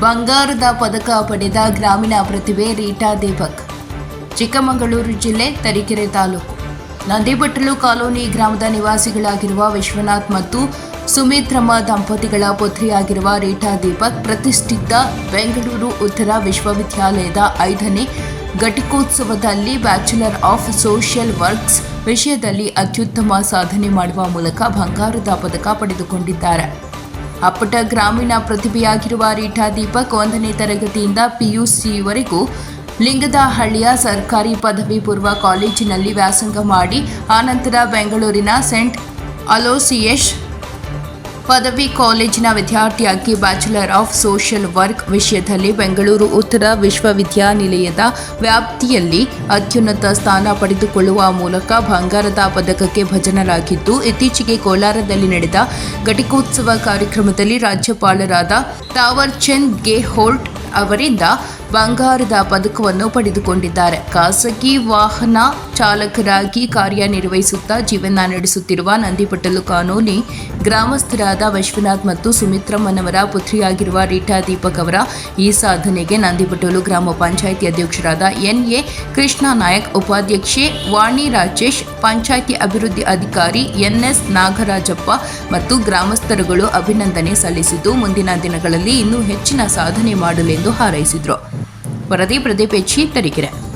ಬಂಗಾರದ ಪದಕ ಪಡೆದ ಗ್ರಾಮೀಣ ಪ್ರತಿಭೆ ರೀಟಾ ದೀಪಕ್. ಚಿಕ್ಕಮಗಳೂರು ಜಿಲ್ಲೆ ತರೀಕೆರೆ ತಾಲೂಕು ನಂದಿಬಟ್ಟಲು ಕಾಲೋನಿ ಗ್ರಾಮದ ನಿವಾಸಿಗಳಾಗಿರುವ ವಿಶ್ವನಾಥ್ ಮತ್ತು ಸುಮಿತ್ರಮ್ಮ ದಂಪತಿಗಳ ಪುತ್ರಿಯಾಗಿರುವ ರೀಟಾ ದೀಪಕ್ ಪ್ರತಿಷ್ಠಿತ ಬೆಂಗಳೂರು ಉತ್ತರ ವಿಶ್ವವಿದ್ಯಾಲಯದ 5ನೇ ಘಟಿಕೋತ್ಸವದಲ್ಲಿ ಬ್ಯಾಚುಲರ್ ಆಫ್ ಸೋಷಿಯಲ್ ವರ್ಕ್ಸ್ ವಿಷಯದಲ್ಲಿ ಅತ್ಯುತ್ತಮ ಸಾಧನೆ ಮಾಡುವ ಮೂಲಕ ಬಂಗಾರದ ಪದಕ ಪಡೆದುಕೊಂಡಿದ್ದಾರೆ. ಅಪ್ಪಟ ಗ್ರಾಮೀಣ ಪ್ರತಿಭೆಯಾಗಿರುವ ರೀಟಾ ದೀಪಕ್ 1ನೇ ತರಗತಿಯಿಂದ PUCವರೆಗೂ ಲಿಂಗದಹಳ್ಳಿಯ ಸರ್ಕಾರಿ ಪದವಿ ಪೂರ್ವ ಕಾಲೇಜಿನಲ್ಲಿ ವ್ಯಾಸಂಗ ಮಾಡಿ ಆನಂತರ ಬೆಂಗಳೂರಿನ ಸೆಂಟ್ ಅಲೋಸಿಯಸ್ ಪದವಿ ಕಾಲೇಜಿನ ವಿದ್ಯಾರ್ಥಿಯಾಗಿ ಬ್ಯಾಚುಲರ್ ಆಫ್ ಸೋಷಿಯಲ್ ವರ್ಕ್ ವಿಷಯದಲ್ಲಿ ಬೆಂಗಳೂರು ಉತ್ತರ ವಿಶ್ವವಿದ್ಯಾನಿಲಯದ ವ್ಯಾಪ್ತಿಯಲ್ಲಿ ಅತ್ಯುನ್ನತ ಸ್ಥಾನ ಪಡೆದುಕೊಳ್ಳುವ ಮೂಲಕ ಬಂಗಾರದ ಪದಕಕ್ಕೆ ಭಾಜನರಾಗಿದ್ದು, ಇತ್ತೀಚೆಗೆ ಕೋಲಾರದಲ್ಲಿ ನಡೆದ ಘಟಿಕೋತ್ಸವ ಕಾರ್ಯಕ್ರಮದಲ್ಲಿ ರಾಜ್ಯಪಾಲರಾದ ತಾವರ್ಚಂದ್ ಗೆಹ್ಲೋಟ್ ಅವರಿಂದ ಬಂಗಾರದ ಪದಕವನ್ನು ಪಡೆದುಕೊಂಡಿದ್ದಾರೆ. ಖಾಸಗಿ ವಾಹನ ಚಾಲಕರಾಗಿ ಕಾರ್ಯನಿರ್ವಹಿಸುತ್ತಾ ಜೀವನ ನಡೆಸುತ್ತಿರುವ ನಂದಿಬಟ್ಟಲು ಕಾಲೋನಿ ಗ್ರಾಮಸ್ಥರಾದ ವಿಶ್ವನಾಥ್ ಮತ್ತು ಸುಮಿತ್ರಮ್ಮನವರ ಪುತ್ರಿಯಾಗಿರುವ ರೀಟಾ ದೀಪಕ್ ಅವರ ಈ ಸಾಧನೆಗೆ ನಂದಿಬಟ್ಟಲು ಗ್ರಾಮ ಪಂಚಾಯಿತಿ ಅಧ್ಯಕ್ಷರಾದ NA ಕೃಷ್ಣ ನಾಯಕ್, ಉಪಾಧ್ಯಕ್ಷೆ ವಾಣಿ ರಾಜೇಶ್, ಪಂಚಾಯಿತಿ ಅಭಿವೃದ್ಧಿ ಅಧಿಕಾರಿ NS ನಾಗರಾಜಪ್ಪ ಮತ್ತು ಗ್ರಾಮಸ್ಥರುಗಳು ಅಭಿನಂದನೆ ಸಲ್ಲಿಸಿದ್ದು, ಮುಂದಿನ ದಿನಗಳಲ್ಲಿ ಇನ್ನೂ ಹೆಚ್ಚಿನ ಸಾಧನೆ ಮಾಡಲೆಂದು ಹಾರೈಸಿದರು. ವರದಿ ಪ್ರದೀಪ್ ಹೆಚ್ಚಿ ತರೀಕೆರೆ.